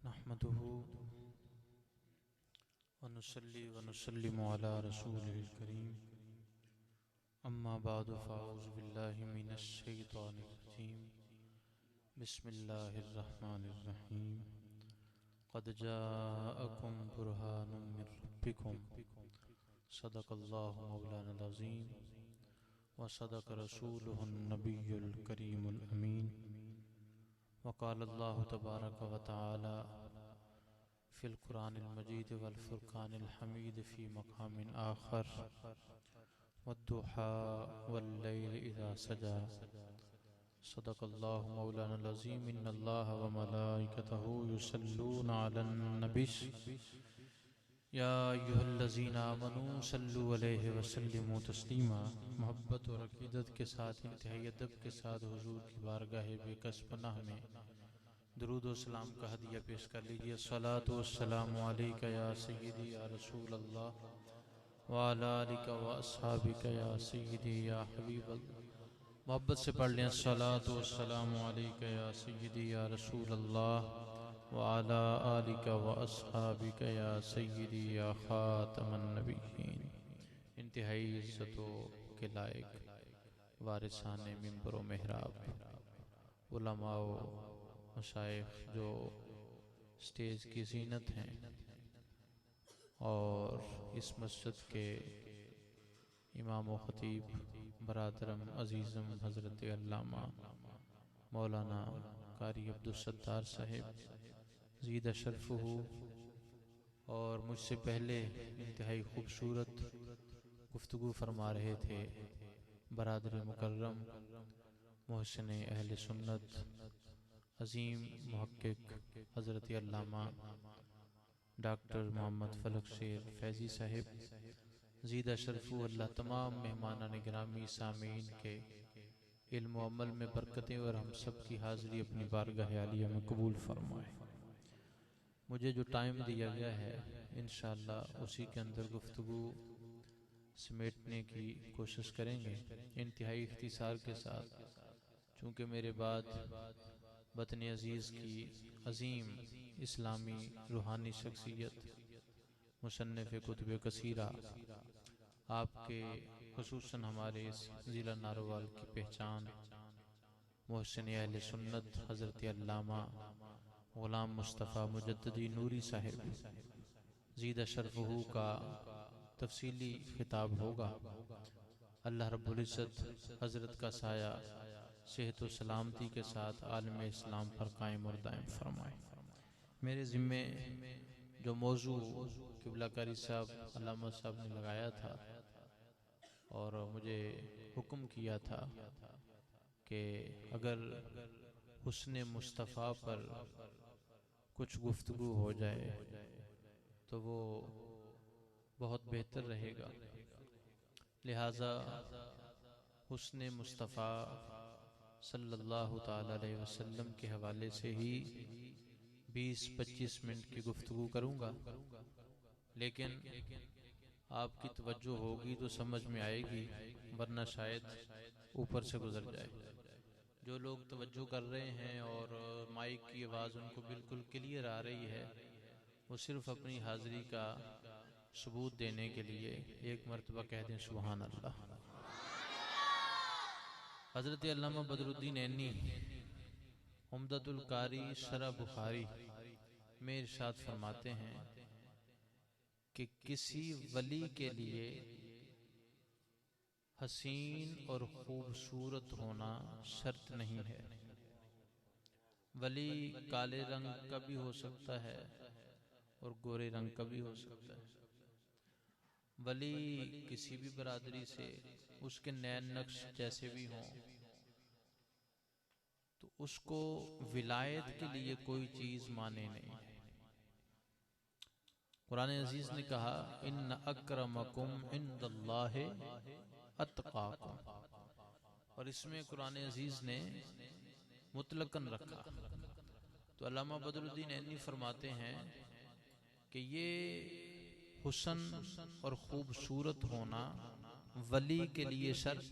नहमदुहु व नुसल्ली व नुसल्लिमु अला रसूलिल करीम अम्मा बादु फ़अऊज़ु बिल्लाहि मिनश शैतानिर रजीम बिस्मिल्लाहिर रहमानिर रहीम क़द जाअकुम बुरहानुम मिर रब्बिकुम सदक़ल्लाहु मौलानाल अज़ीम व सदक़ रसूलुहुन नबियुल करीमुल अमीन वक़ालल्लाहु तबारक व तआला फ़िल क़ुरानिल मजीद वल फ़ुरक़ानिल हमीद फ़ी मक़ामिन आख़र वद्दुहा वल्लैलि इज़ा सजा सदक़ल्लाहु मौलानाल अज़ीम इन्नल्लाहा व मलाइकतहु युसल्लूना अलन नबी या अय्युहल्लज़ीना आमनू सल्लु अलैहि व सल्लिमू तस्लीमा। मोहब्बत और अक़ीदत के साथ इंतहाई अदब के साथ हुज़ूर की बारगाह बेकस पनाह में दुरूद व सलाम का हदिया पेश कर लीजिए। अस्सलातु वस्सलामु अलैका या सय्यदी या रसूल अल्लाह व अला आलिका व अस्हाबिका या सय्यदी या हबीब अल्लाह। मोहब्बत से पढ़ लें। अस्सलातु वस्सलामु अलैका या सय्यदी या रसूल अल्लाह व अला आलिका व अस्हाबिका या सय्यदी या खातमन नबिय्यीन। इंतहाई इज़्ज़तों के लायक वारिसाने मिंबर व मेहराब उलमाओ मशाइख जो स्टेज की ज़ीनत हैं और इस मस्जिद के इमाम व ख़तीब बरादरम अज़ीज़म हज़रत अल्लामा मौलाना कारी अब्दुस्सत्तार साहिब ज़ीद शरफ़ुहु और मुझसे पहले इंतहाई खूबसूरत गुफ्तगू फरमा रहे थे बरादर मुकर्रम मोहसिन अहले सुन्नत अज़ीम मुहक्किक हज़रत अल्लामा डॉक्टर मोहम्मद फ़लक शेर फैज़ी साहिब ज़ीद शरफ़ु। अल्लाह तमाम मेहमानान गिरामी सामीन के इल्म व अमल में बरकतें और हम सब की हाज़िरी अपनी बारगाह आलिया में कबूल फरमाए। मुझे जो टाइम दिया गया है इंशाअल्लाह उसी के अंदर गुफ्तगू समेटने की कोशिश करेंगे इंतहाई इख्तिसार के साथ, चूँकि मेरे बाद वतन अज़ीज़ की अज़ीम इस्लामी रूहानी शख्सियत मुसन्निफ़ कुतुब कसीरा आपके खुसूसन हमारे इस ज़िला नारोवाल की पहचान मोहसिन अहले सुन्नत हज़रत अल्लामा ग़ुलाम मुस्तफ़ा मुजद्दिदी नूरी साहिब ज़ीद शरफ़ुहु का तफसीली खिताब होगा। अल्लाह रब्बुल इज़्ज़त हज़रत का साया सेहत व सलामती के साथ आलम इस्लाम पर कायम और दायम फरमाए। मेरे ज़िम्मे जो मौजू क़िबला कारी साहब अल्लामा साहब ने लगाया था और मुझे हुक्म किया था कि अगर हुस्ने मुस्तफ़ा पर कुछ गुफ्तगू हो जाए तो वो बहुत बेहतर रहेगा। लिहाजा हुस्ने मुस्तफ़ा सल्लल्लाहु ताला अलैहि वसल्लम के हवाले से ही 20-25 मिनट की गुफ्तगू करूँगा, लेकिन आपकी तवज्जो होगी तो समझ में आएगी, वरना शायद ऊपर से गुजर जाए। जो लोग तवज्जो कर रहे हैं और माइक की आवाज़ उनको बिल्कुल क्लियर आ रही है, वो सिर्फ अपनी हाज़िरी का सबूत देने के लिए एक मरतबा कह दें सुभान अल्लाह। हज़रत अल्लामा बदरुद्दीन ऐनी उम्दतुल कारी शरह बुखारी में इरशाद फरमाते हैं कि किसी वली के लिए हसीन और खूबसूरत होना शर्त नहीं है। वली काले रंग का भी हो सकता है और गोरे रंग का भी हो सकता है। वली किसी भी बरादरी से उसके नैन नक्श जैसे भी हों तो उसको विलायत के लिए कोई चीज माने नहीं है। कुरान अजीज ने कहा इन्न अक्रमकुम इंदल्लाहि अत्काकुम, और इसमें कुरान अजीज ने मुतलकन रखा। तो अल्लामा बदरुद्दीन ऐनी फरमाते हैं कि ये हुस्न और खूबसूरत होना वली के लिए शर्त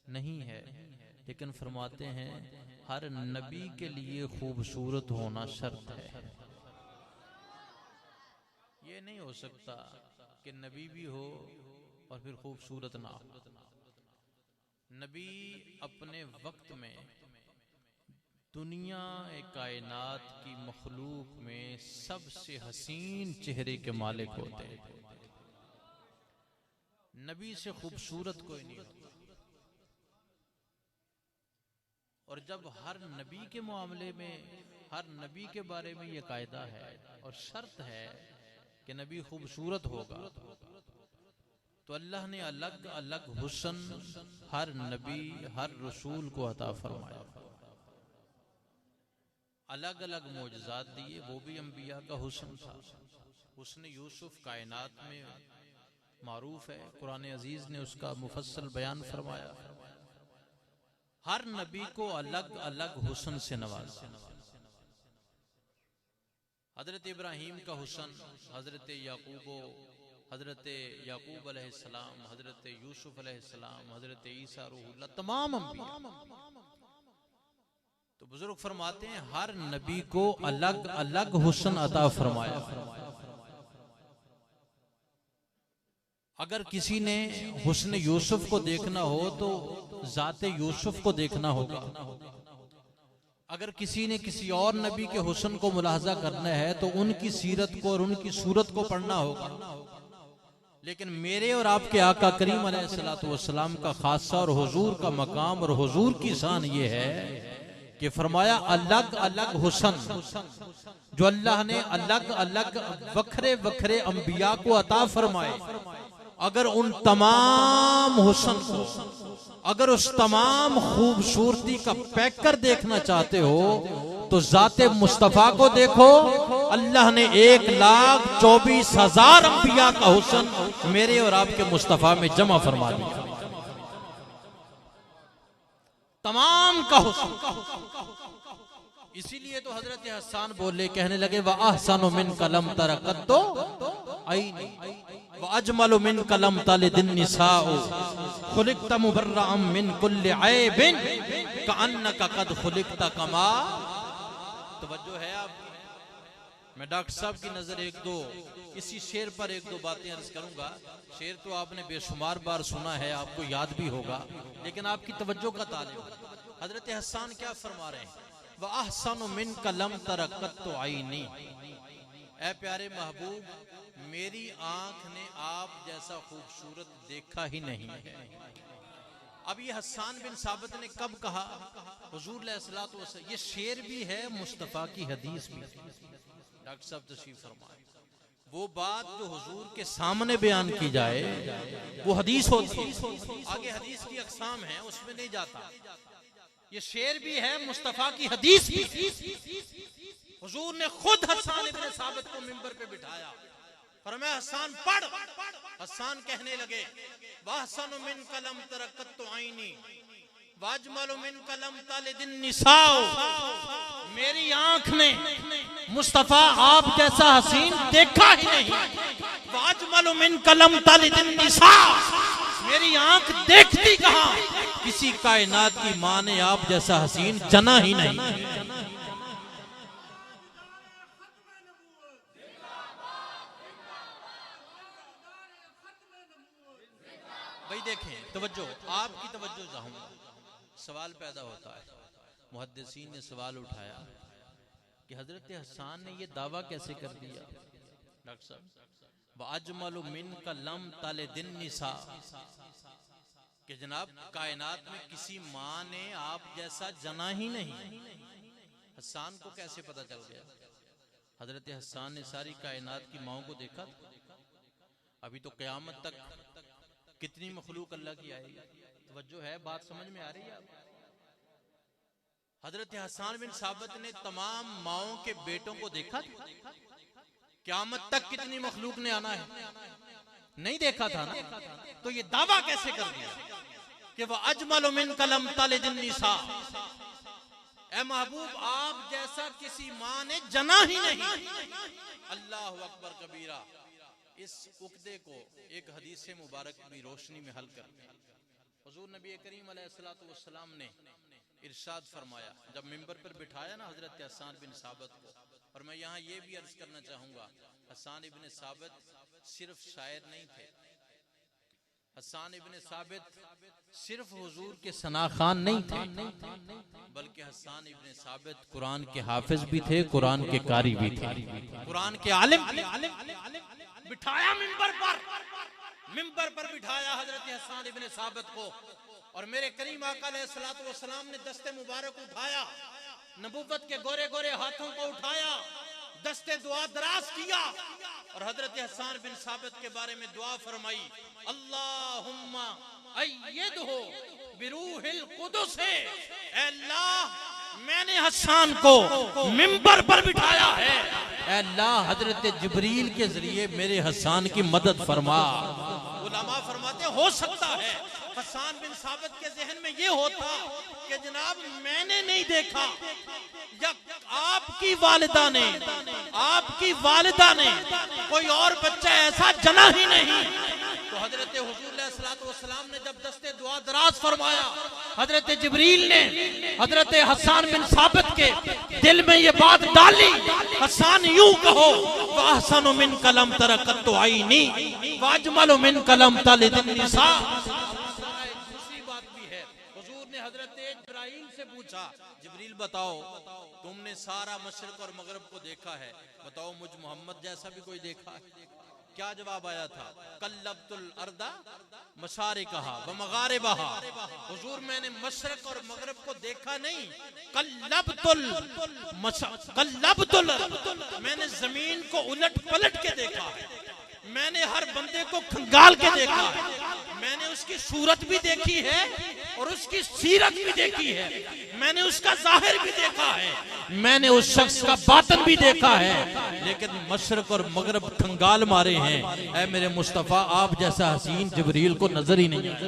नहीं है, लेकिन फरमाते हैं हर नबी के लिए खूबसूरत होना शर्त है। ये नहीं हो सकता कि नबी भी हो और फिर खूबसूरत ना हो। नबी अपने वक्त में दुनिया कायनात की मखलूक में सबसे हसीन चेहरे के मालिक होते हैं। नबी से खूबसूरत कोई नहीं होता। और जब हर नबी के मामले में, हर नबी के बारे में यह कायदा है और शर्त है कि नबी खूबसूरत होगा, तो अल्लाह ने अलग अलग हुस्न हर नबी, हर रसूल को अता फरमाया। अलग अलग मोजज़ात दिए, वो भी अंबिया का हुस्न था। हुस्न यूसुफ कायनात में मारूफ है, कुरान अजीज ने उसका मुफस्सल बयान फरमाया। हर नबी को अलग अलग हुस्न से नवाजा। हजरत इब्राहीम का हुस्न, हजरत याकूब अलैहिस्सलाम, हजरत यूसुफ अलैहिस्सलाम, हजरत ईसा रूहुल्लाह, तमाम अंबिया। तो बुजुर्ग फरमाते हैं हर नबी को अलग अलग हुस्न अता फरमाया। अगर किसी ने हुस्न यूसुफ को देखना हो तो जाते यूसुफ को देखना होगा। अगर किसी ने किसी और नबी के हुस्न को मुलाहजा करना है तो उनकी सीरत को और उनकी सूरत को पढ़ना होगा। लेकिन मेरे और आपके आका करीम अलैहिस्सलातु वस्सलाम का खासा और हुजूर का मकाम और हुजूर की शान ये है कि फरमाया अलग अलग हुस्न जो अल्लाह ने अलग अलग वखरे वखरे अंबिया को अता फरमाए। अगर उन तमाम हुस्न को, अगर उस तमाम खूबसूरती का पैकर देखना चाहते हो तो जाते मुस्तफा को देखो। अल्लाह ने 1,24,000 अंबिया का हुस्न मेरे और आपके मुस्तफा में जमा फरमा दिया। तमाम का हुस्न। इसीलिए तो हजरत हसन बोले, कहने लगे व अहसनु मिन कलम तरकतो आईनी व अजमलु मिन कलम तालिदिन निसाउ खुलिकत मुबर्रअम मिन कुल्लि ऐबिन कअन्नका कद खुलिकत कमा। तवज्जो है आपकी। मैं डॉक्टर साहब की नजर एक दो इसी शेर पर एक दो बातें अर्ज करूंगा। शेर तो आपने बेशुमार बार सुना है, आपको याद भी होगा, लेकिन आपकी तवज्जो का ताल्लुक। हजरत हसन क्या फरमा रहे हैं? व अहसनु मिन कलम तरकतो आईनी। ऐ प्यारे महबूब, मेरी आंख ने आप जैसा खूबसूरत देखा ही नहीं है। अब ये हसन बिन साबित ने कब कहा? हुजूर अलैहिस्सलातु वस्सलाम। ये शेर भी है, मुस्तफा की हदीस भी। डॉक्टर साहब तशरीफ फरमाए। वो बात जो हुजूर के सामने बयान की जाए वो हदीस होती है। आगे हदीस की अकसाम है, उसमें नहीं जाता। ये शेर भी है, मुस्तफा की हदीस भी। हुजूर ने खुद हसन इब्न साबित को मिंबर पे बिठाया, फरमाया हसन पढ़। हसन कहने लगे वहसनु मिन कलम तरकतो आईनी वाजमलु मिन कलम तालिदिन निसाउ। मेरी आंख ने मुस्तफा आप जैसा हसीन देखा ही नहीं। वाजमलु मिन कलम तालिदिन निसाउ। मेरी आंख देखती कहां? किसी कायनात की मां ने आप जैसा हसीन जना ही नहीं। भाई देखें, तवज्जो, आपकी तवज्जो चाहूंगा। सवाल पैदा होता है, मुहद्दिसीन ने सवाल उठाया कि हजरत हसन ने यह दावा कैसे कर दिया? डॉक्टर साहब, वाजमलु मिन कलम तालिदिन निसा, कि जनाब कायनात में किसी मां ने आप जैसा जना ही नहीं। हसन को कैसे पता चल गया? हजरत हसन ने सारी कायनात की माओं को देखा। अभी तो क़यामत तक कितनी मखलूक अल्लाह की आएगी। तवज्जो है, बात समझ में आ रही है? हजरत हसन बिन साबित ने तमाम माओं के बेटों को देखा था। क़यामत तक कितनी मखलूक ने आना है? नहीं देखा था ना। तो ये दावा कैसे कर दिया कि वह अजमलु मिन कलम तालिदिन निसा? ऐ महबूब, आप जैसा किसी मां ने जना ही नहीं। अल्लाह अकबर कबीरा। इस उक्दे को एक हदीस मुबारक भी रोशनी में हल कर दिया। हुजूर नबी करीम अलैहिस्सलातु वस्सलाम ने इरशाद फरमाया, जब मिंबर पर बिठाया ना हजरत हसन बिन साबित को। और मैं यहाँ ये भी अर्ज करना चाहूँगा, हसन इब्न साबित सिर्फ शायर नहीं थे। हसन इब्न साबित सिर्फ हुजूर के सना खान नहीं थे, बल्कि हसन इब्न साबित कुरान के हाफिज भी थे, कुरान के कारी भी थे, कुरान के आलिम। बिठाया मिंबर पर बिठाया हजरत हसन इब्न साबित को, और मेरे करीम आका अलैहिस्सलातु वस्सलाम ने दस्ते मुबारक उठाया, नबूवत के गोरे गोरे हाथों को उठाया, दस्ते दुआ दराज किया और हजरत हसन बिन साबित के बारे में दुआ फरमाई, अल्लाहुम्मा अय्यदहु बिरूहिल कुदुस। अल्लाह मैंने हसन को मिंबर पर बिठाया है, अल्लाह हजरत जिब्रील के जरिए मेरे हसन की मदद फरमा। उलमा फरमाते हो सकता है हसन बिन साबित के जहन में ये होता कि जनाब मैंने नहीं देखा या आपकी वालिदा ने कोई और बच्चा ऐसा जना ही नहीं। तो हजरत हुजूर अलैहिस्सलातु वस्सलाम ने जब दस्ते दुआ दराज फरमाया, हजरत जिब्रील ने हजरत हसन बिन साबित के दिल में ये बात डाली, हसन यूं कहो, वाहसनु मिन कलम तरकत्तु आईनी वाजमलु मिन कलम तलिदिन निसा। दूसरी बात भी है, हुजूर ने हजरत जिब्राइल से पूछा, जिब्रील बताओ तुमने सारा मशरिक और मगरब को देखा है, बताओ मुझ मोहम्मद जैसा भी कोई देखा है? क्या जवाब आया था? कल्लबतुल अर्दा मशारिकहा व मगारिबहा। हुजूर मैंने मशरिक और मगरब को देखा नहीं, कल्लबतुल मैंने जमीन को उलट पलट के देखा है, मैंने हर बंदे को खंगाल के देखा है, मैंने उसकी सूरत भी देखी है और उसकी सीरत भी देखी है, मैंने उसका जाहिर भी देखा है, मैंने उस शख्स का बातन भी देखा है, लेकिन मशरक और मगरब खंगाल मारे हैं। ऐ मेरे मुस्तफा आप जैसा हसीन जिब्रील को नजर ही नहीं आया।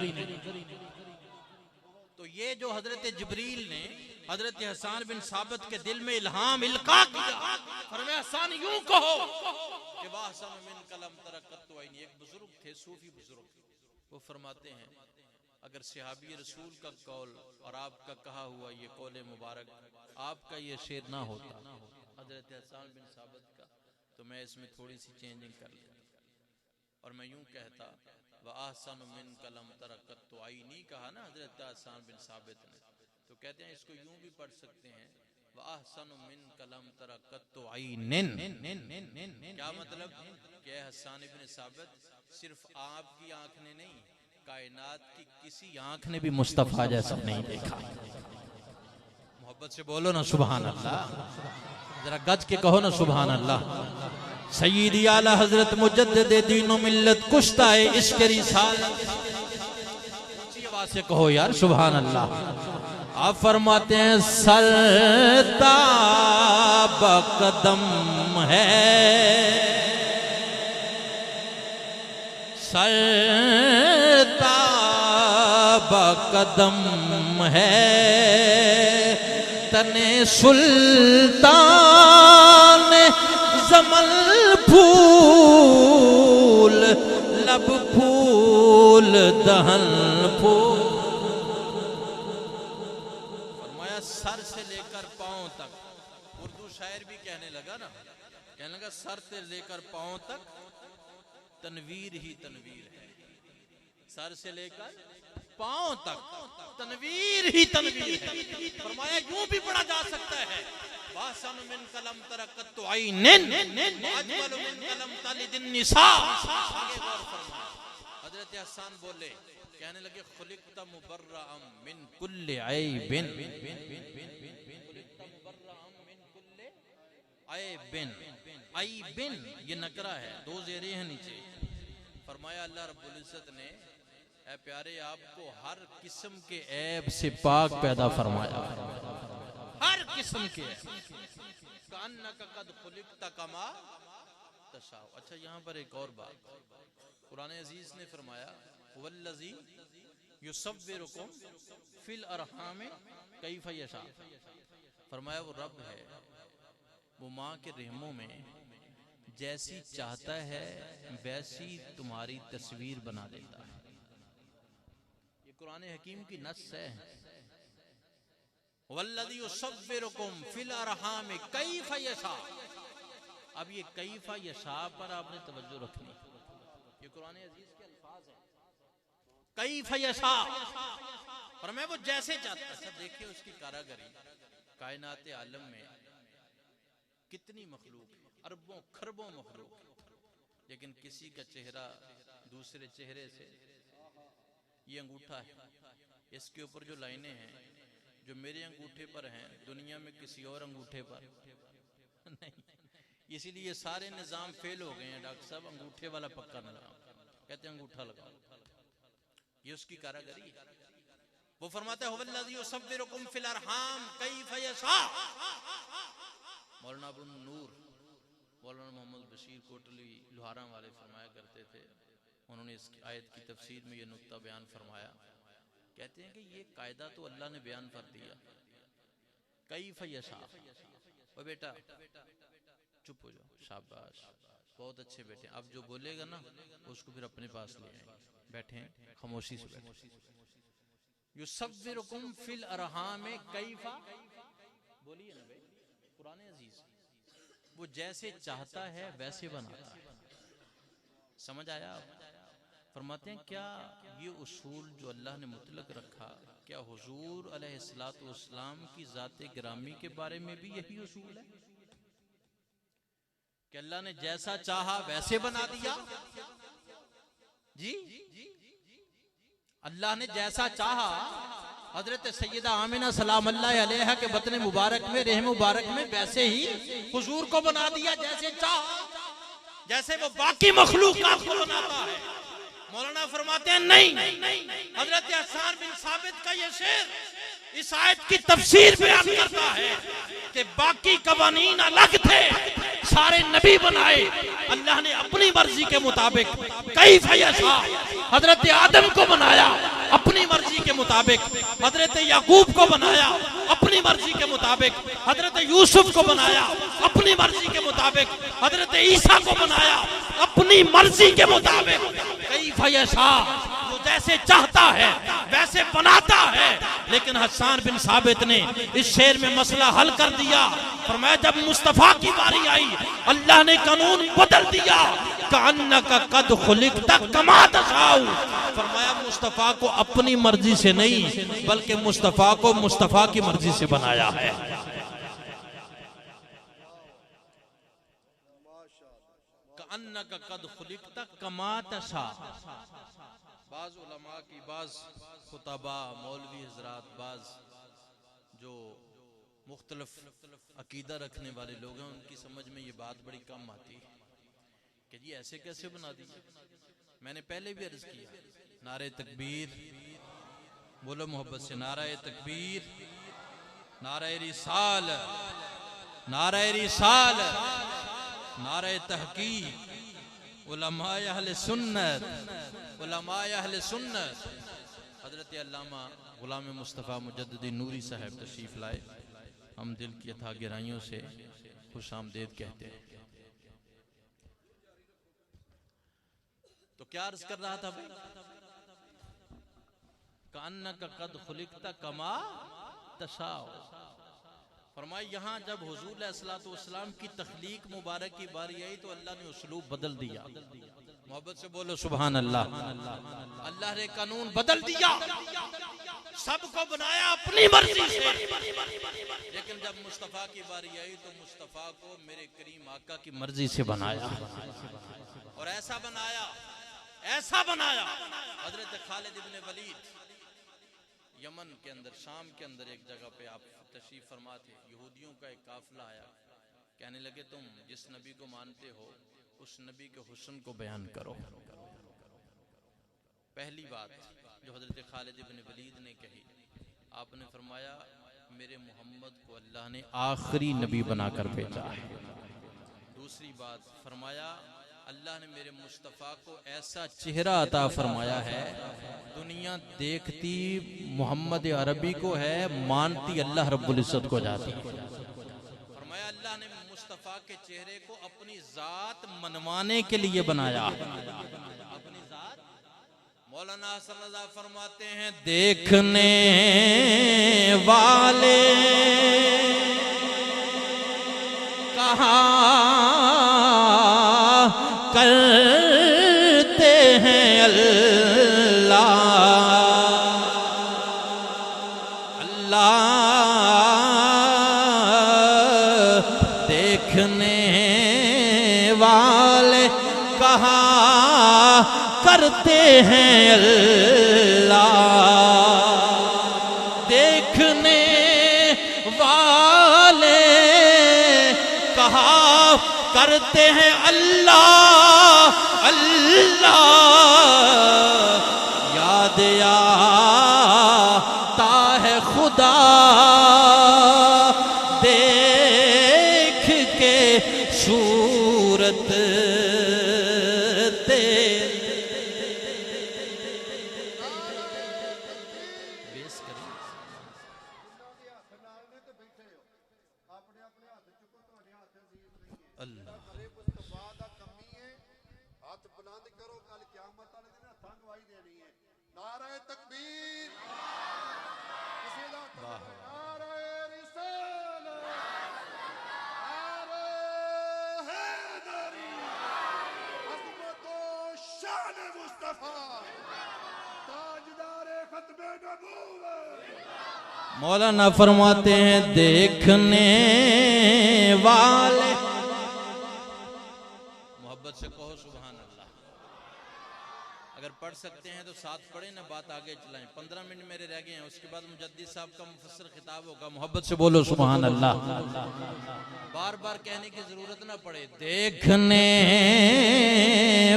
तो ये जो हजरत जिब्रील ने हजरत हसन बिन साबित के दिल में इल्हाम इल्का किया, फरमाया हसन यूं कहो कि वाहसन मिन कलम तरकत्तु आईनी। एक बुजुर्ग थे, सूफी बुजुर्ग, वो फरमाते हैं अगर सहाबी रसूल का कौल और आपका कहा हुआ ये कौल मुबारक, आपका ये शेर ना होता हजरत हसन बिन साबित का, तो मैं इसमें थोड़ी सी चेंजिंग कर लेता और मैं यूं कहता वाहसन मिन कलम तरकत्तु आईनी। कहा ना हजरत हसन बिन साबित ने, तो कहते हैं इसको यूं भी पढ़ सकते हैं वाहसन मिन कलम तरकत्तु आईनिन। क्या मतलब कि हसन इब्न साबित सिर्फ आपकी आंख ने नहीं, कायनात की किसी आंख ने भी मुस्तफा जैसा नहीं देखा। मोहब्बत से बोलो ना सुभान अल्लाह, जरा गज के कहो ना सुभान अल्लाह। सय्यदी आला हजरत मुजद्दिद दीनो मिल्लत कुश्ताए इश्क रिसालत, ऊंची आवाज से कहो यार सुभान अल्लाह। आप फरमाते हैं सरताब कदम है, सरताब कदम है, तने सुल्तान जमल फूल, लब फूल दहन फूल। फरमाया सर से लेकर पांव तक। उर्दू शायर भी कहने लगा ना, कहने लगा सर से लेकर पांव तक तनवीर ही तनवीर है, सर से लेकर पांव तक तनवीर ही तनवीर है। फरमाया यूं भी पढ़ा जा सकता है वाहसन मिन कलम तरकत्तु आईनिन वाजमलु मिन कलम तलिदिन निसा। हजरत हसन बोले, कहने लगे खुलिक़त मुबर्रअम मिन कुल्लि ऐबिन, ऐबिन ये नकरा है, दो ज़ेरे हैं नीचे। फरमाया अल्लाह रब्बुल इज्जत ने ऐ प्यारे आपको हर किस्म के ऐब से पाक पैदा फरमाया, हर किस्म के। कान्नका कद खुलिक़त कमा तशाउ। अच्छा यहाँ पर एक और बात, कुरान अजीज ने फरमाया वल्लज़ी युसव्विरुकुम फिल अरहाम कैफ़ यशा। फरमाया वो रब है, वो माँ के रहमों में जैसी चाहता है वैसी तुम्हारी तस्वीर बना देता है। ये कुरान हकीम की नस है। वल्लज़ी युसव्विरुकुम फिल अरहाम कैफ यशा। अब ये कैफ यशा पर आपने तवज्जो रखनी, ये कुरान अजीज के अल्फाज हैं। कैफ यशा पर मैं वो जैसे चाहता। अच्छा देखिए उसकी कारागरी, कायनात आलम में कितनी मखलूक, अरबों खरबों मखलूक, लेकिन किसी का चेहरा दूसरे चेहरे से, ये अंगूठा है, इसके ऊपर जो लाइनें हैं जो मेरे अंगूठे पर हैं दुनिया में किसी और अंगूठे पर नहीं। इसीलिए सारे निजाम फेल हो गए हैं डॉक्टर साहब। अंगूठे वाला पक्का निजाम, कहते हैं अंगूठा लगाओ, ये उसकी कारागरी है। वो फरमाते हैं वल्लज़ी युसव्विरुकुम फिल अरहाम कैफ यशा। मौलाना अबू नूर मौलाना मोहम्मद बशीर कोटली लोहारा वाले फरमाया करते थे, उन्होंने इस आयत की तफसीर में ये नुक्ता बयान फरमाया। कहते हैं कि ये कायदा तो अल्लाह ने बयान कर दिया, कैफ यशा। ओ बेटा चुप हो जाओ, शाबाश, बहुत अच्छे बेटे। अब जो बोलेगा ना उसको फिर अपने पास ले आएंगे। बैठे खामोशी से बैठे। युसव्विरुकुम फिल अरहाम कैफा, बोलिए ना भाई, कुरान अजीज। वो जैसे चाहता है वैसे बनाता है। समझ आया? फरमाते हैं क्या ये उसूल जो अल्लाह ने मुतलक रखा, क्या हुजूर अलैहिस्सलातु वस्सलाम की ज़ाते गिरामी के बारे में भी यही उसूल है कि अल्लाह ने जैसा चाहा वैसे बना दिया? जी, अल्लाह ने जैसा चाहा, हजरत सैयदा आमिना सलाम अल्लाह अलैहा के बतन मुबारक में, रहम मुबारक में, वैसे ही हुजूर को बना दिया जैसे चाहा, जैसे वो बाकी मखलूकात को बनाता है। मौलाना फरमाते हैं नहीं, हजरत हसन बिन साबित का ये शेर इस आयत की तफसीर बयान करता है कि बाकी कवानीन अलग थे, सारे नबी बनाए अल्लाह ने अपनी मर्जी के मुताबिक। कैफ यशा, हजरत आदम को बनाया अपनी मर्जी के मुताबिक, हजरत याकूब को बनाया अपनी मर्जी के मुताबिक, हजरत यूसुफ को बनाया अपनी मर्जी के मुताबिक, हजरत ईसा को बनाया अपनी मर्जी के मुताबिक। कैफ यशा, वो जैसे चाहता है वैसे बनाता है। लेकिन हसन बिन साबित ने इस शेर में मसला हल कर दिया। फरमाया जब मुस्तफा की बारी आई अल्लाह ने कानून बदल दिया, कान्नका कद खुलिकता कमा तशाउ। फरमाया मुस्तफा को अपनी मर्जी से नहीं बल्कि मुस्तफा को मुस्तफा की मर्जी से बनाया है। कान्नका कद खुलिकता कमा तशा। बाज उलमा की, बाज खुतबा, मौलवी हजरात, बाज जो मुख्तलिफ अकीदा रखने वाले लोग हैं उनकी समझ में ये बात बड़ी कम आती है कि जी ऐसे कैसे बना दिया। मैंने पहले भी अर्ज किया, नारे तकबीर बोलो मोहब्बत से, नारे तकबीर, नारे रिसाल, नारे रिसाल, नारे तहकीक, उलमाए अहले सुन्नत, उलमाए अहले सुन्नत। हजरत अल्लामा गुलाम मुस्तफ़ा मुजद्दिद नूरी साहब तशरीफ लाए, हम दिल की अथाह गहराइयों से खुश आमदेद कहते हैं। तो क्या अर्ज कर रहा था भाई? कान्नका कद खुलिकता कमा तशाओ। फरमाया यहाँ जब हुजूर अलैहिस्सलातु वस्सलाम की तख्लीक मुबारक की बारी आई तो अल्लाह ने उसलूब बदल दिया। मोहब्बत से बोलो सुभान अल्लाह। अल्लाह ने कानून बदल दिया, सबको बनाया अपनी मर्जी से। लेकिन जब मुस्तफा की बारी आई तो मुस्तफा को मेरे करीम आका की मर्जी से बनाया। और ऐसा बनाया, ऐसा बनाया। हजरत खालिद इब्न वलीद यमन के अंदर, शाम के अंदर एक जगह पे आप तशरीफ फरमा थे, यहूदियों का एक काफिला आया, कहने लगे तुम जिस नबी को मानते हो उस नबी के हुस्न को बयान करो। पहली बात जो हजरत खालिद इब्न वलीद ने कही, आपने फरमाया मेरे मोहम्मद को अल्लाह ने आखिरी नबी बनाकर भेजा है। दूसरी बात फरमाया अल्लाह ने मेरे मुस्तफ़ा को ऐसा चेहरा अता फरमाया है, दुनिया देखती मोहम्मद अरबी को है, मानती अल्लाह रब्बुल इज्जत को जाती है। फरमाया अल्लाह ने मुस्तफ़ा के चेहरे को अपनी जात मनवाने के लिए बनाया, अपनी जात मौलाना हसन रजा फरमाते हैं देखने वाले कहा करते हैं अल्लाह देखने वाले कहा करते हैं अल्लाह देखने वाले कहा करते हैं अल्लाह अल्लाह याद आता है खुदा देख के सूरत मौलाना फरमाते हैं देखने वाले मोहब्बत से कहो सुभान अल्लाह। अगर पढ़ सकते हैं तो साथ पढ़े ना, बात आगे चलाएं। 15 मिनट मेरे रह गए हैं, उसके बाद मुजद्दिद साहब का मुफस्सिर खिताब होगा। मोहब्बत से बोलो सुभान अल्लाह। बार बार कहने की जरूरत ना पड़े। देखने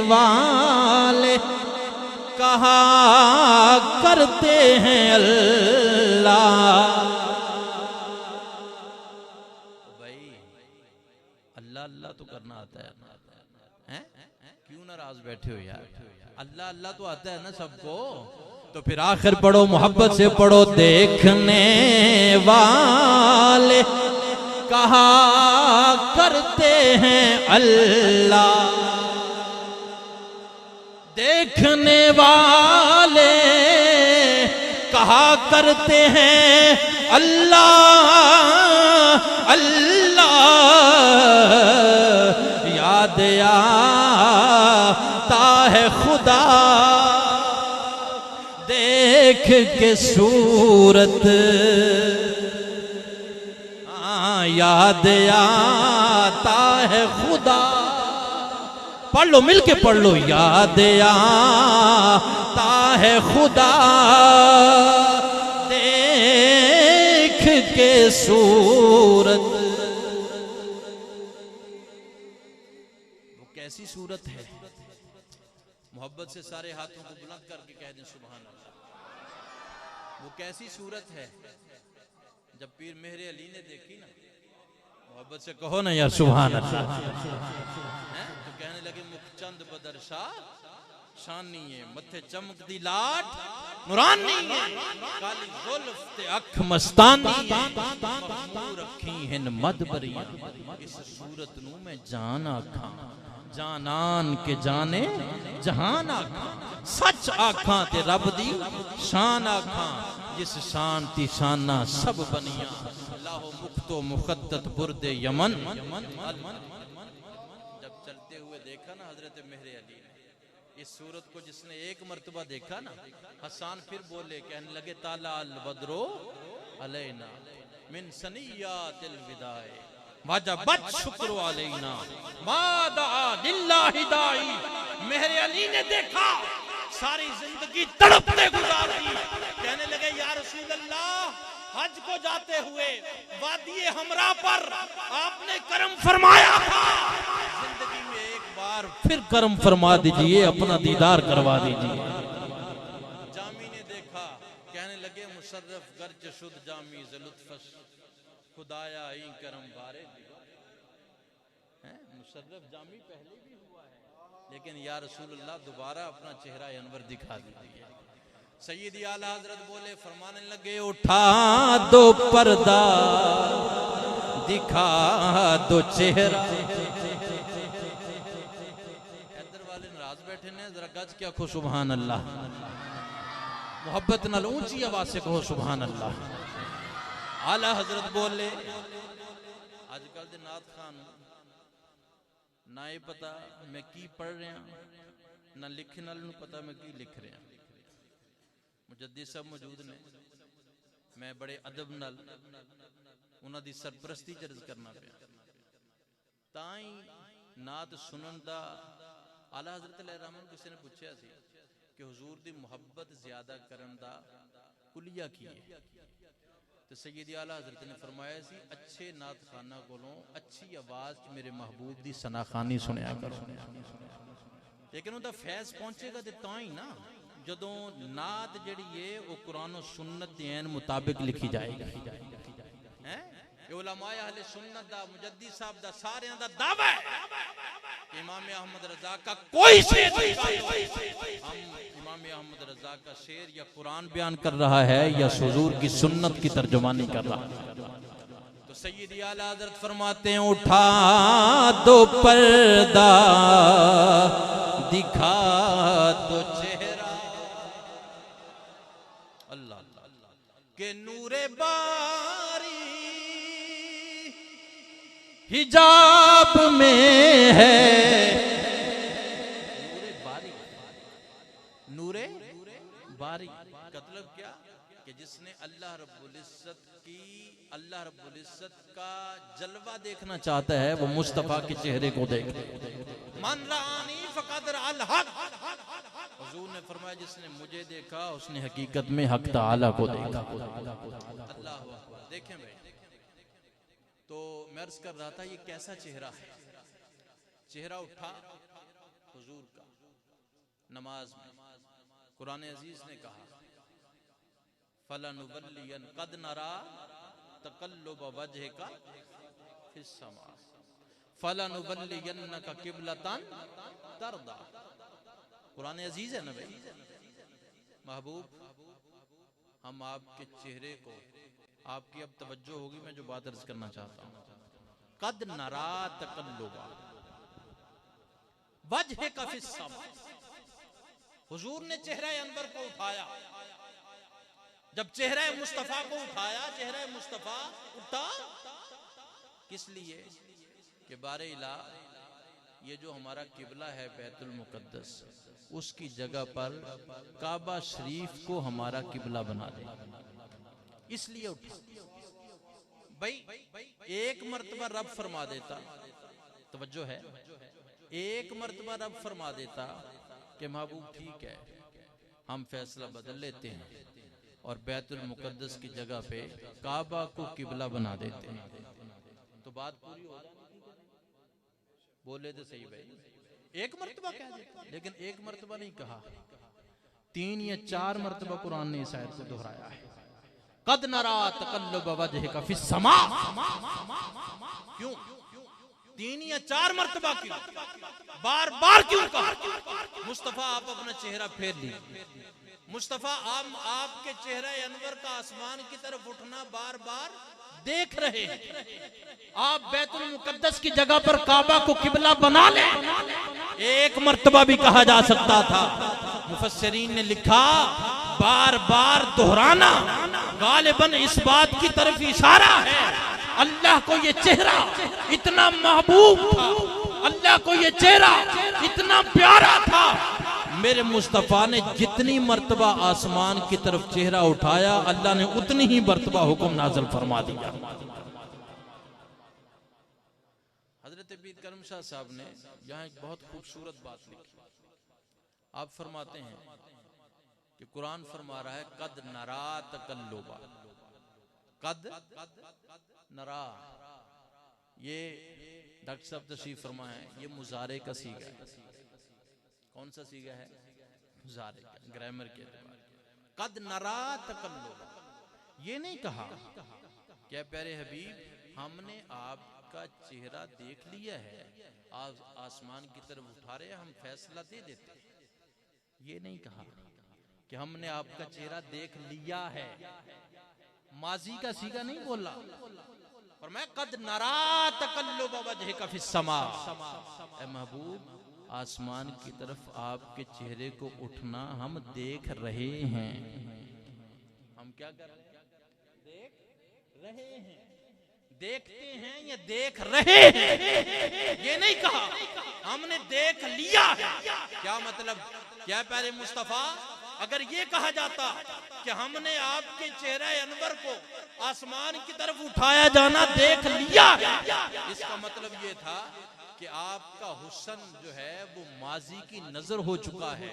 वाले कहा करते हैं अल्लाह। भाई अल्लाह अल्लाह तो करना आता है, हैं? क्यों नाराज बैठे हो यार? अल्लाह अल्लाह तो आता है ना सबको। तो फिर आखिर पढ़ो, मोहब्बत से पढ़ो। देखने वाले कहा करते हैं अल्लाह देखने वाले कहा करते हैं अल्लाह अल्लाह याद आता है खुदा देख के सूरत याद आता है खुदा। पढ़ लो, मिल के पढ़ लो। याद आता है खुदा देख के सूरत। वो कैसी सूरत है? मोहब्बत से सारे हाथों को बुलंद करके कह दें सुभान अल्लाह। वो कैसी सूरत है? जब पीर मेहरे अली ने देखी ना, मोहब्बत से कहो ना यार सुभान अल्लाह। तो कहने लगे मुखचंद बदरशा शानी है, मथे चमकदी लाट नूरानी है, काली जुल्फ ते अख मस्तानी है, मखमूर अखी हिन मदबरियां। इस सूरत नू मैं जान आखां, जानान के जाने जहान आखां। सच आखां ते रब दी शान आखां, जिस शान ती शाना सब बनिया। लाहो मुक्तो मुखद्दत बुर्दे यमन। जब चलते हुए देखा ना हजरत मेहरे अली ने इस सूरत को, जिसने एक मर्तबा देखा ना, हसन फिर बोले, कहने लगे ताला अल बदरो अलैना मिन सनियातिल विदाए वजबत शुक्र अलैना मादा लिल्लाहि दाई। मेहरे अली ने देखा, सारी जिंदगी तड़पते गुजार दी। कहने लगे या रसूल अल्लाह, हज को जाते हुए वादी हमरा पर आपने करम फरमाया था, जिंदगी में एक बार फिर करम फरमा दीजिए, अपना दीदार करवा दीजिए। जामी ने देखा, कहने लगे मुशर्रफ गर्ज शुद जामी ज़लुत्फस खुदाया ई करम बारे। मुशर्रफ जामी पहले भी हुआ है, लेकिन या रसूल अल्लाह दोबारा अपना चेहरा अनवर दिखा दीजिए। सैयदी आला हजरत बोले, फरमाने लगे उठा दो पर्दा दिखा दो चेहरा। इधर वाले नाराज बैठे ने, जरा गज क्या कहो सुभान अल्लाह, मोहब्बत नाल ऊंची आवाज से कहो सुभान अल्लाह। आला हजरत बोले अजकल दे नात खान ना ये पता मैं की पढ़ रहा ना लिखने वाले नूं पता मैं की लिख रहा। मुजद्दी सब मौजूद ने, मैं बड़े अदब नाल उन्हां दी सरपरस्ती च अर्ज करना पिया ताई नात सुनन दा। आला हजरत रहमान किसी ने पूछा सी कि हुजूर दी मुहब्बत ज्यादा करन दा कुलिया की है, तो सैयदी आला हजरत ने फरमाया सी अच्छे नात खाना कोलों अच्छी आवाज च मेरे महबूब दी सनाखानी सुनिया करो। लेकिन उनका फैज पहुंचेगा तो ताई ना जदों नात जिहड़ी है वो कुरान और सुन्नत दे ऐन मुताबिक लिखी जाएगी। हैं उलमाए अहले सुन्नत दा मुजद्दी साहब दा सारियां दा दावा है कि इमाम अहमद रजा का कोई शेर नहीं। हम इमाम अहमद रजा का शेर या कुरान बयान कर रहा है या हुजूर की सुन्नत की तर्जुमानी कर रहा है। तो सैयदी आला हज़रत फरमाते हैं उठा दो पर्दा दिखा दो चेहरा अल्लाह के नूरे बारी हिजाब में है। नूरे बारी मतलब क्या कि जिसने अल्लाह रब्बुल इज्जत का जलवा देखना चाहता है वो मुस्तफा के चेहरे को देखे। मन रानी फकदर अल हक, हुजूर ने फरमाया जिसने मुझे देखा उसने हकीकत में हक ताला को देखा। अल्लाह देखें भाई, तो मैं अर्ज कर रहा था ये कैसा चेहरा है। चेहरा उठा हुजूर का नमाज में। कुरान अजीज ने कहा फलनुवल्लियन कद नरा तकल्लुब वजहिका फिस समा फलनुवल्लियन्नका किबलतन तरदा। कुरान अजीज है ना भाई। महबूब हम आपके चेहरे को, आपकी अब तवज्जो होगी मैं जो बात अर्ज करना चाहता हूं। कद नरा तकल्लुबा वजहिका फिस समा, हुजूर ने चेहरा अनवर को उठाया। जब चेहरा मुस्तफा को उठाया, चेहरा मुस्तफा उठा किस लिए कि बारे इला ये जो हमारा किबला है बैतुल मुकद्दस, उसकी जगह पर काबा शरीफ को हमारा किबला बना दे, इसलिए उठा। भाई एक मर्तबा रब फरमा देता, तवज्जो है, एक मर्तबा रब फरमा देता कि महबूब ठीक है हम फैसला बदल लेते हैं और बैतुल मुकद्दस की जगह पे काबा को किबला बना देते हैं, तो बात पूरी हो जाती। बोले तो सही भाई, एक मर्तबा कह देता, लेकिन एक मर्तबा नहीं कहा, 3 या 4 मर्तबा कुरान ने इस आयत को दोहराया है। कद नरा तकल्लुब वजहिका फिस समा, क्यों 3 या 4 मर्तबा क्यों, बार बार क्यों कहा? मुस्तफा आप अपना चेहरा फेर लीजिए। मुस्तफा आपके चेहरे अनवर का आसमान की तरफ उठना बार बार देख रहे हैं। आप बैतुल मुकद्दस की जगह पर काबा को किबला बना ले, एक मर्तबा भी कहा जा सकता था। मुफस्सिरीन ने लिखा बार बार दोहराना गालिबन इस बात की तरफ इशारा है अल्लाह को ये चेहरा इतना महबूब था, अल्लाह को ये चेहरा इतना प्यारा था। मेरे मुस्तफा ने जितनी मर्तबा आसमान की तरफ चेहरा उठाया, अल्लाह ने उतनी ही मर्तबा हुक्म नाज़िल फरमा दिया। हजरत बीद करम शाह साहब ने यहाँ एक बहुत खूबसूरत बात लिखी। आप फरमाते हैं कि कुरान फरमा रहा है कद नरा तकल्लुबा, कद नरा, ये डॉक्टर साहब तशरीफ फरमा है, ये मुजारे का सीगा है। कौन सा सीगा है? मुजारे का, ग्रामर के एतबार। कद नरा तकल्लुबा, ये नहीं कहा क्या प्यारे हबीब हमने आपका चेहरा देख लिया है, आसमान की तरफ उठा रहे हम फैसला दे देते, ये नहीं कहा कि हमने आपका चेहरा देख लिया है, माजी का सीगा नहीं बोला। और मैं कद नरा तकल्लुब वजहिका फिस समा, ए महबूब आसमान की तरफ आपके चेहरे को उठना हम देख रहे हैं। हम क्या कर रहे हैं? देख रहे हैं। देखते हैं या देख रहे हैं? ये नहीं कहा हमने देख लिया है। क्या मतलब? क्या प्यारे मुस्तफा, अगर ये कहा जाता कि हमने आपके चेहरे अनवर को आसमान की तरफ उठाया जाना देख लिया, इसका मतलब ये था कि आपका हुस्न जो है वो माजी की नजर हो चुका है।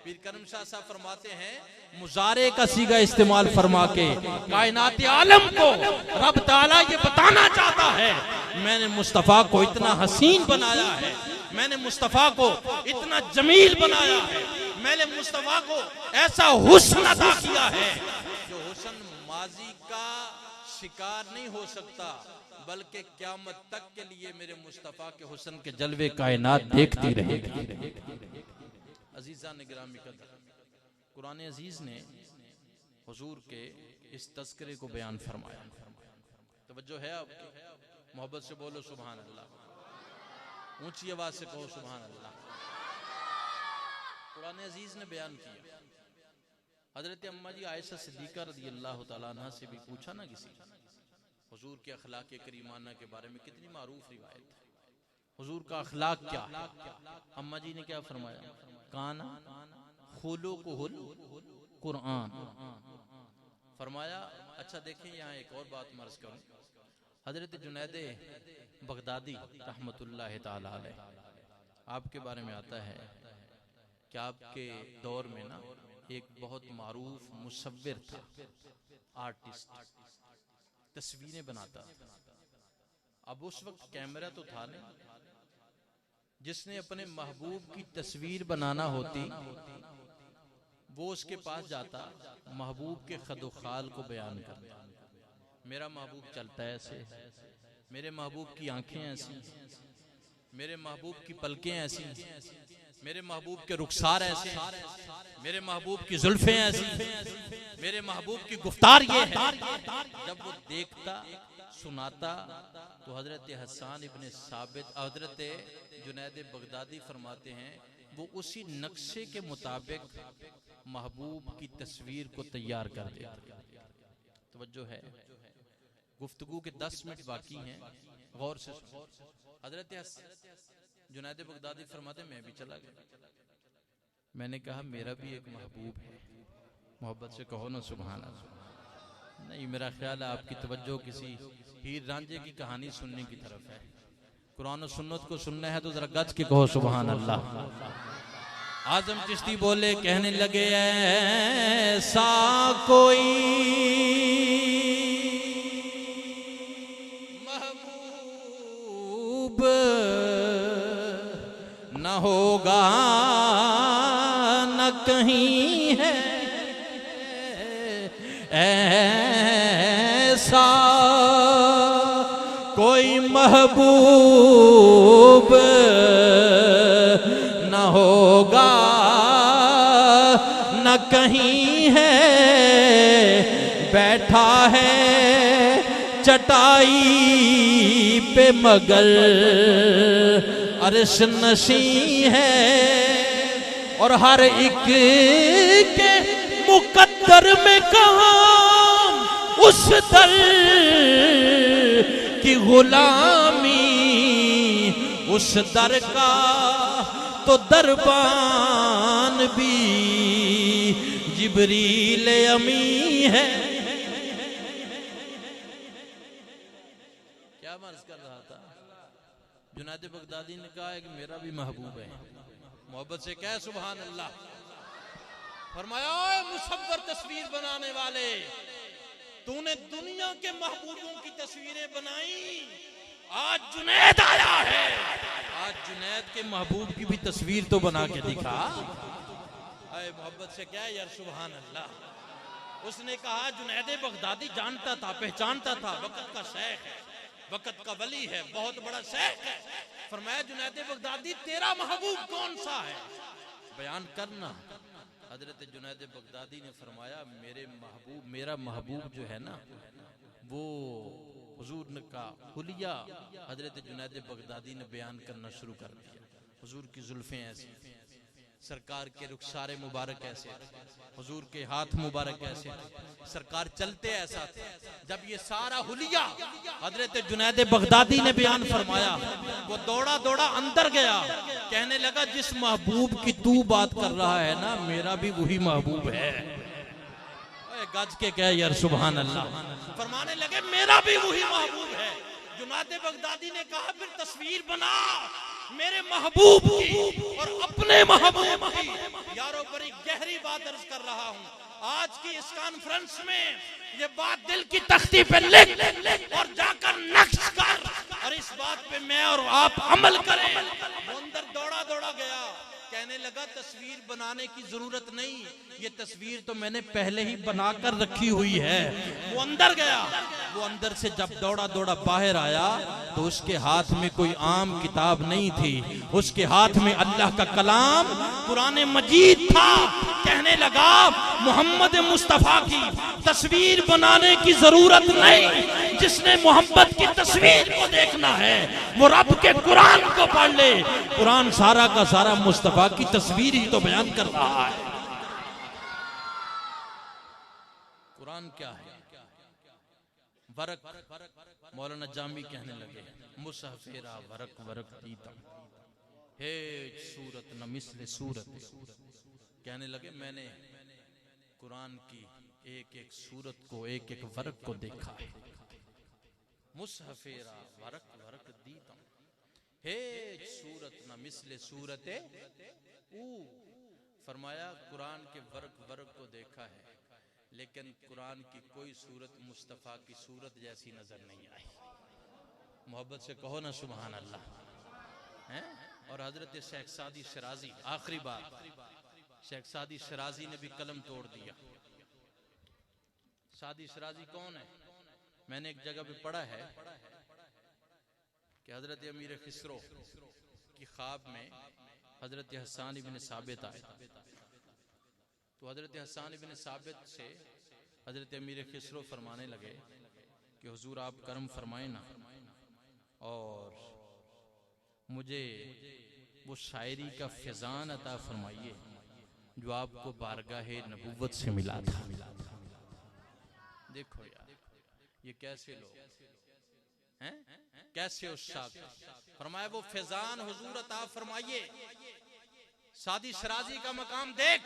पीर करम शाह साहब फरमाते हैं, मुजारे का सीगा इस्तेमाल फरमा के कायनात आलम को रब ताला ये बताना चाहता है, मैंने मुस्तफा को इतना हसीन बनाया है, मैंने मुस्तफा को इतना जमील बनाया है, मैंने मुस्तफा को ऐसा हुस्न अता किया है जो हुस्न माजी का शिकार नहीं हो सकता, बल्कि क़यामत तक के लिए मेरे मुस्तफा के हुस्न के जलवे कायनात देखती रहेगी। अजीज़ा ने गिरामी कदर, कुरान अजीज ने हुजूर के इस तज़किरे को बयान फरमाया। तवज्जो है आपकी? मोहब्बत से बोलो सुभान अल्लाह, ऊंची आवाज से कहो सुभान अल्लाह। कुरान अजीज ने बयान किया, हजरत अम्मा जी आयशा सिद्दीका रज़ी अल्लाह तआला अन्हा से भी पूछा ना किसी हुजूर के अखलाक करीमाना के बारे में, कितनी मारूफ रिवायत है, हुजूर का अखलाक क्या है। अम्मा जी ने क्या फरमाया? काना खुलुकुहुल कुरान। फरमाया अच्छा देखें, यहाँ एक और बात मर्ज करूं, हजरत जुनैद बगदादी रहमतुल्लाह ताला अलैह, आपके बारे में आता है कि आपके दौर में ना एक बहुत मारूफ मुसव्विर था, आर्टिस्ट, तस्वीरें बनाता। अब उस वक्त कैमरा तो था नहीं, जिसने अपने महबूब की तस्वीर बनाना होती वो उसके पास जाता, महबूब के खदोखाल को बयान करता। मेरा महबूब चलता है ऐसे, मेरे महबूब की आंखें ऐसी, मेरे महबूब की पलकें ऐसी, मेरे महबूब के रुखसार ऐसे, मेरे महबूब की जुल्फें ऐसी, मेरे महबूब की गुफ्तार ये है। जब वो देखता सुनाता तो हजरत हसन इब्ने साबित, हजरत जुनैद बगदादी फरमाते हैं, वो उसी नक्शे के मुताबिक महबूब की तस्वीर को तैयार कर देता। तवज्जो है, गुफ्तगू के 10 मिनट बाकी हैं, गौर से सुनो। हजरत जुनैद बगदादी फरमाते, मैं भी चला गया, मैंने कहा मेरा भी एक महबूब है, मोहब्बत से कहो ना सुभान अल्लाह। नहीं, मेरा ख्याल है आपकी तवज्जो किसी हीर रांझे की कहानी सुनने की तरफ है। कुरान और सुन्नत को सुनना है तो जरा गज के कहो सुभान अल्लाह। आजम चिश्ती बोले, कहने लगे ऐसा कोई महबूब न होगा न कहीं है, ऐसा कोई महबूब न होगा न कहीं है, बैठा है चटाई पे मगर अर्श नशी है, और हर एक के मुकद्दर में काम उस दर की गुलामी, उस दर का तो दरबान भी जिब्रील अमी है। क्या मर्ज कर रहा था? जुनैद बगदादी ने कहा है कि मेरा भी महबूब है, मोहब्बत से कह सुभान अल्लाह। फरमाया, मुसव्वर तस्वीर बनाने वाले, तूने दुनिया के महबूबों की तस्वीरें बनाई, आज जुनैद आया है, आज जुनैद के महबूब की भी तस्वीर तो बना के दिखा। अरे मोहब्बत से क्या यार सुभान अल्लाह। उसने कहा जुनैद बगदादी जानता था, पहचानता था, वक्त का शेख है, वक्त का वली है, बहुत बड़ा शेख है। फरमाया जुनैद बगदादी तेरा महबूब कौन सा है, बयान करना। हजरत जुनैद बगदादी ने फरमाया, मेरा महबूब जो है ना वो हुजूर का हुलिया हजरत जुनैद बगदादी ने बयान करना शुरू कर दिया। हुजूर की जुल्फें ऐसी, सरकार के रुखसारे मुबारक ऐसे, हुजूर के हाथ मुबारक ऐसे, सरकार चलते ऐसा थे। जब ये सारा हुलिया हजरत जुनैद बगदादी ने बयान फरमाया, वो दौड़ा दौड़ा अंदर गया, कहने लगा जिस महबूब की तू बात कर रहा है ना, मेरा भी वही महबूब है। गज के कह यार सुभान अल्लाह। फरमाने लगे मेरा भी वही महबूब है। जुनैद बगदादी ने कहा फिर तस्वीर बना मेरे महबूब की और अपने महबूब की। यारों बड़ी गहरी बात अर्ज कर रहा हूँ आज की इस कॉन्फ्रेंस में, ये बात दिल की तख्ती पे लिख और जाकर नक्श कर, और इस बात पे मैं और आप अमल करें। वो अंदर दौड़ा दौड़ा गया, कहने लगा तस्वीर बनाने की जरूरत नहीं, ये तस्वीर तो मैंने पहले ही बनाकर रखी हुई है। वो अंदर गया, वो अंदर से जब दौड़ा दौड़ा बाहर आया तो उसके हाथ में कोई आम किताब नहीं थी, उसके हाथ में अल्लाह का कलाम कुरान मजीद था। कहने लगा मोहम्मद मुस्तफा की तस्वीर बनाने की जरूरत नहीं, जिसने मोहम्मद की तस्वीर को देखना है वो रब के कुरान को पढ़ ले। कुरान सारा का सारा मुस्तफा की तस्वीर ही तो बयान कर रहा है। कुरान क्या है? वरक मौलाना जामी कहने लगे मुसहफेरा वरक वरक दीतम हे सूरत न मिस्ले सूरत। कहने लगे मैंने कुरान की एक एक सूरत को, एक एक वरक को देखा है। मुसहफेरा वरक वरक दीतम हे सूरत न मिस्ले सूरत ऊ। फरमाया कुरान के वरक वरक को देखा है, लेकिन कुरान की कोई सूरत मुस्तफ़ा की सूरत जैसी नजर नहीं आई। मोहब्बत से कहो ना सुभान अल्लाह। हैं? और हजरत शेख सादी शराजी, आखिरी बात, शेख सादी शराजी ने भी कलम तोड़ दिया। सादी शराजी कौन है? मैंने एक जगह पे पढ़ा है कि हजरत अमीर खिसरो की ख्वाब में हजरत हसन इब्न साबित आए, तो हजरत हसन इब्न साबित से हजरत अमीर खिसरो फरमाने लगे कि हुजूर आप करम फरमाए ना और मुझे वो शायरी का फैजान अता फरमाइए जो आपको बारगाहे नबुव्वत से मिला था। देखो यार ये कैसे लोग हैं, कैसे उस शाख। फरमाया वो फैजान हुजूर अता फरमाइए। सादी शराजी का मकाम देख।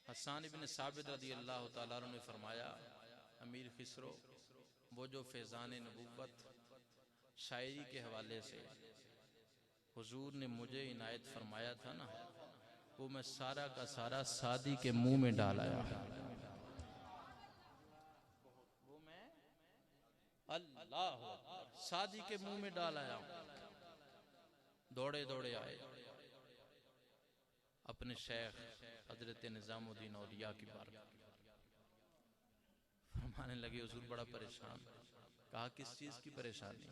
हसन इब्न साबित रदी अल्लाह तआला अन्हु ने फरमाया अमीर खिसरो वो जो फैजान नबुव्वत शायरी के हवाले से हुजूर ने मुझे इनायत फरमाया था ना, वो मैं सारा का सारा सादी के मुंह में डाल आया। वो मैं अल्लाह सादी के मुंह में डाल आया। दौड़े दौड़े आए अपने शेख हजरत निजामुद्दीन औलिया की बारगाह। फरमाने लगे हुजूर बड़ा परेशान। कहा किस चीज की परेशानी?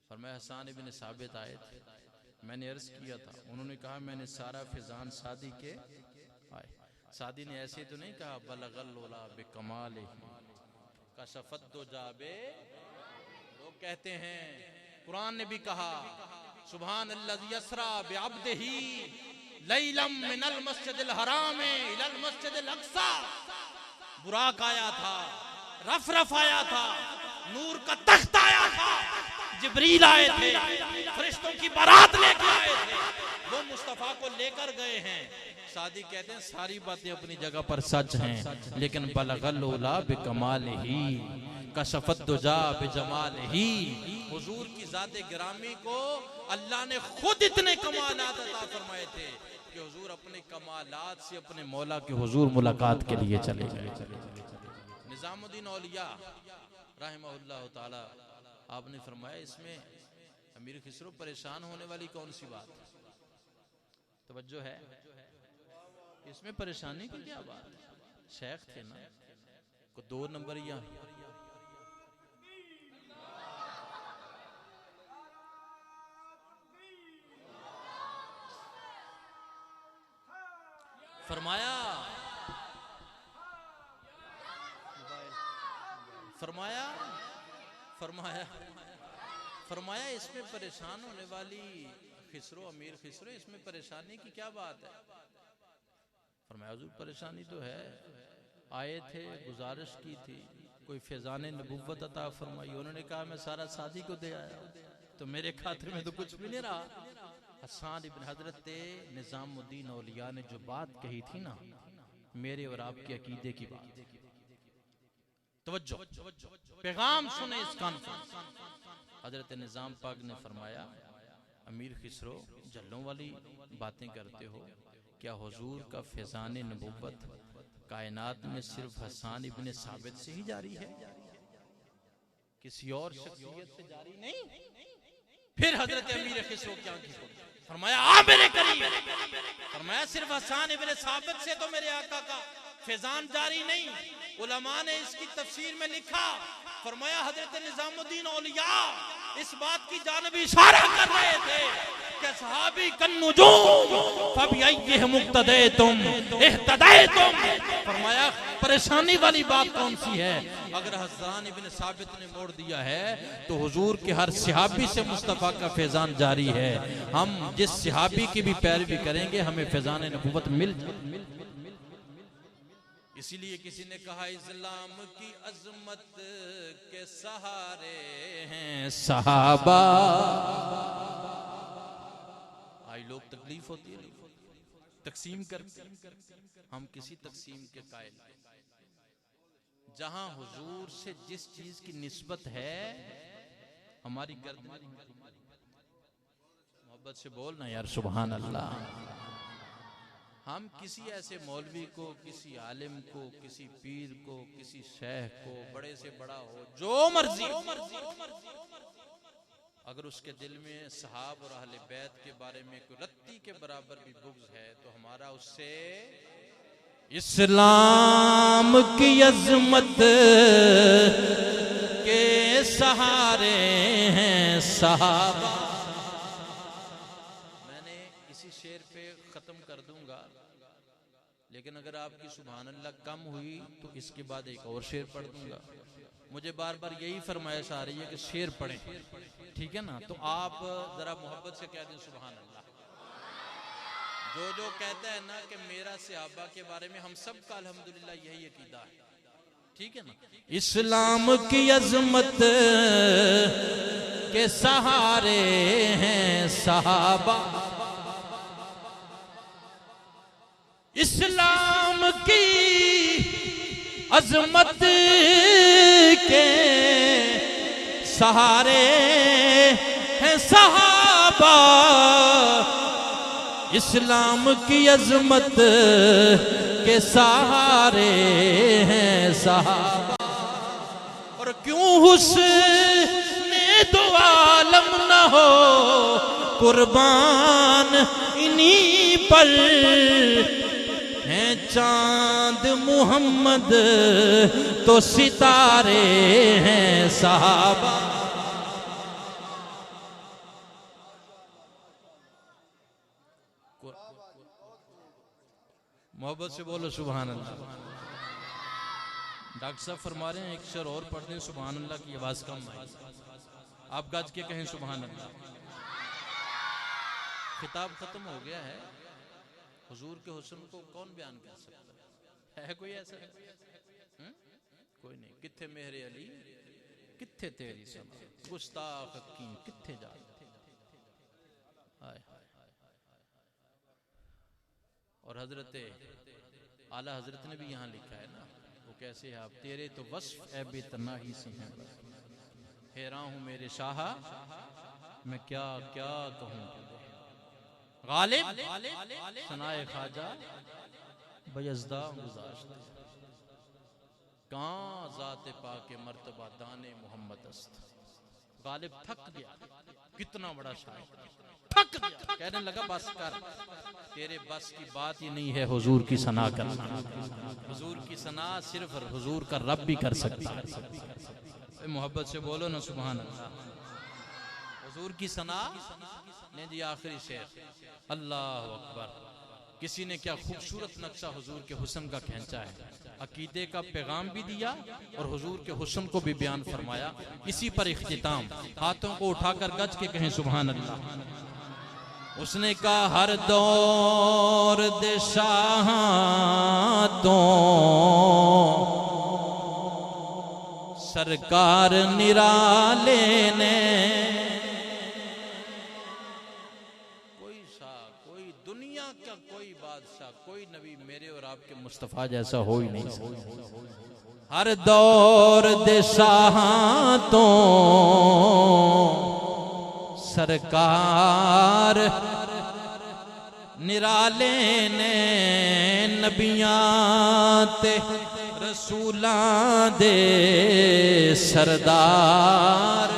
फरमाया हसन इब्न साबित आए थे, मैंने अर्ज किया था, उन्होंने कहा मैंने सारा फिजान सादी के आए। सादी ने ऐसे तो नहीं कहा बलगल लोला बेकमाल का शफत दो जाबे। लोग कहते हैं कुरान ने भी कहा सुभान अल्लाज़ी यसरा बिअब्दिही लैलम मिनल मस्जिदिल हराम इलल मस्जिदिल अक्सा। बुराक आया था, रफ रफ आया था, नूर का तख्त आया था, जिब्रील आए थे, फरिश्तों की बारात लेकर आए थे, वो मुस्तफा को लेकर गए हैं। सादी कहते हैं सारी बातें अपनी जगह पर सच हैं, लेकिन बलगल ओला बिकमालिही कशफत दुजा बिजमालिही। हुजूर की जाते गिरामी को अल्लाह ने खुद इतने कमालात अता फरमाए थे कि हुजूर अपने कमालात से अपने मौला के हुजूर मुलाकात के लिए चले गए। निजामुद्दीन औलिया रहमहुल्लाह ताला आपने फरमाया इसमें अमीर खिसरो परेशान होने वाली कौन सी बात? तवज्जो है, इसमें परेशानी की क्या बात? शेख थे ना, को 2 नंबरिया फरमाया फरमाया फरमाया फरमाया इसमें परेशान होने वाली खिसरो, अमीर खिसरो, इसमें परेशानी की क्या बात है? फरमाया हुजूर परेशानी तो है, आए थे, गुजारिश की थी, कोई फैजान नबुव्वत अता फरमाई, उन्होंने कहा मैं सारा सादी को दे आया, तो मेरे खाते में तो कुछ भी नहीं रहा। हसन इब्न हजरत निजामुद्दीन औलिया ने जो बात कही थी ना, मेरे और आपके अकीदे की बात, तवज्जो, पैगाम सुने इस कॉन्फ्रेंस। हजरत निजाम पाक ने फरमाया अमीर खिसरो, जल्लों वाली बातें करते हो, क्या हुजूर का फैजान नबुव्वत कायनात में सिर्फ हसन इब्न साबित से ही जारी है, किसी और शख्सियत से जारी नहीं? फिर हजरत अमीर खिसरो क्या फरमाया, आ मेरे करीब, फरमाया सिर्फ हसन इब्न साबित से तो मेरे आका का फैजान जारी नहीं। उलमा ने इसकी तफसीर में लिखा, फरमाया हजरत निजामुद्दीन औलिया इस बात की जानिब इशारा कर रहे थे कि सहाबी कन्नुजूम फबिअय्यिहिम मुक्तदैतुम इह्तदैतुम। फरमाया परेशानी वाली बात कौन सी है? अगर हसन इब्न साबित ने मोड़ दिया है तो हुजूर के हर सहाबी से मुस्तफा का फैजान जारी है, हम जिस सहाबी की भी पैरवी करेंगे हमें फैजान नबुव्वत मिल। इसीलिए किसी ने कहा इस्लाम की अजमत के सहारे हैं सहाबा। आई लोग तकलीफ होती है तकसीम कर, हम किसी तकसीम के कायल नहीं। जहां हुजूर से जिस चीज की निस्बत है हमारी गर्दन, मोहब्बत से बोलना यार सुभान अल्लाह। हम किसी ऐसे मौलवी को, किसी आलिम को, किसी पीर को, किसी शेख को, बड़े से बड़ा हो, जो मर्जी, अगर उसके दिल में सहाब और अहले बैत के बारे में कोई रत्ती के बराबर भी बुग़्ज़ है तो हमारा उससे इस्लाम की अज़मत के सहारे हैं सहाबा। मैंने इसी शेर पे खत्म कर दूंगा, लेकिन अगर आपकी सुभान अल्लाह कम हुई तो इसके बाद एक और शेर पढ़ दूंगा। मुझे बार बार यही फरमाइश आ रही है कि शेर पढ़ें, ठीक है ना? तो आप जरा मोहब्बत से कह दें सुभान अल्लाह। जो कहता है ना कि मेरा सहाबा के बारे में, हम सब का अल्हम्दुलिल्लाह यही अकीदा है, ठीक है ना? इस्लाम की अजमत के सहारे हैं सहाबा, इस्लाम की अजमत के सहारे हैं सहाबा, इस्लाम की अजमत के सहारे हैं सहाबा। और क्यों हुस्ने दो आलम न हो कुर्बान इन्हीं पर, हैं चांद मुहम्मद तो सितारे हैं सहाबा। मोहब्बत से बोलो सुभान अल्लाह। डॉक्टर साहब फरमा रहे हैं एक शेर और पढ़ दें, सुभान अल्लाह की आवाज कम है, आप गज के कहें सुभान अल्लाह। खिताब खत्म हो गया है, हुजूर के हुस्न को कौन बयान कर सकता है कोई ऐसा? कोई नहीं। किथे मेरे अली किथे तेरी समा, गुस्ताख की किथे जा। और हजरत आला हजरत ने भी यहाँ लिखा है ना, वो कैसे है आप, तेरे तो वस्फ ए बेतनाही से हैं, हैरान हूँ मेरे शाह मैं क्या क्या कहूँ, गालिब सनाए खाजा बयज़दा गुज़ाश्त, कहाँ ज़ाते पाके मर्तबा दाने मोहम्मद अस्त। गालिब थक गया, कितना बड़ा शायर, थक गया, कहने लगा बस कर, तेरे बस की बात ही नहीं है हुजूर की सना करना। हुजूर की सना सिर्फ हुजूर का रब भी कर सकता है। मोहब्बत से बोलो ना सुभान अल्लाह। हुजूर की सना ने जी आखिरी शेर, अल्लाह अकबर। किसी ने क्या खूबसूरत नक्शा हुजूर के हुस्न का खींचा है, अकीदे का पैगाम भी दिया और हुजूर के हुस्न को भी बयान फरमाया। इसी पर इख्तिताम, हाथों को उठाकर गज के कहें सुभान अल्लाह। उसने कहा हर दौर दे शाहातों सरकार निराले ने, कोई दुनिया का कोई बादशाह, कोई नबी मेरे और आपके मुस्तफा जैसा हो ही नहीं सकता। हर दौर दे शाहातों सरकार निराले ने, नबियां ते रसूलां दे सरदार,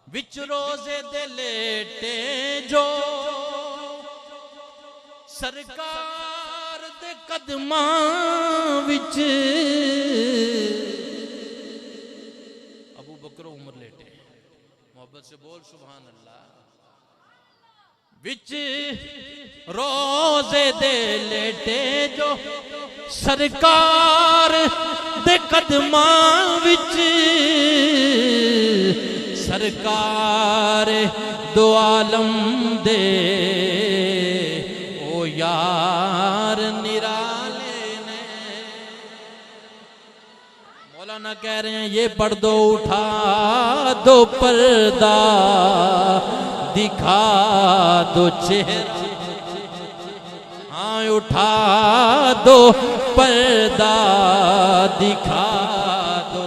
विच रोजे दे लेटे जो सरकार दे कदमां विच, अबू बकर उमर लेटे, मोहब्बत से बोल सुभान अल्लाह। विच रोजे दे लेटे जो सरकार दे कदमां विच, सरकार दो आलम दे ओ यार निराले ने। मौलाना कह रहे हैं ये पढ़ दो, उठा दो पर्दा, दिखा दो चेहरा, हाँ उठा दो पर्दा, दिखा दो।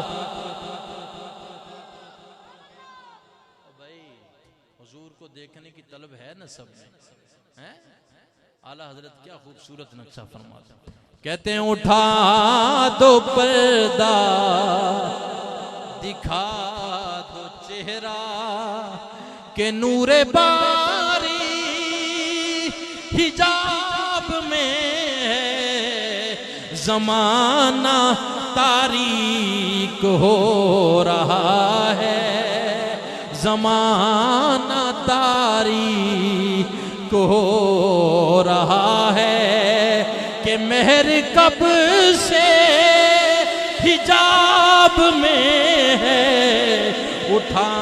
भाई हुजूर को देखने की तलब है ना सब में, हैं? आला हजरत क्या खूबसूरत नक्शा फरमाते हैं। कहते हैं उठा दो पर्दा, दिखा दो चेहरा, के नूरे बारी हिजाब में ज़माना तारीक हो रहा है, ज़माना तारीक हो रहा है, कि मेहर कब से हिजाब में है, उठा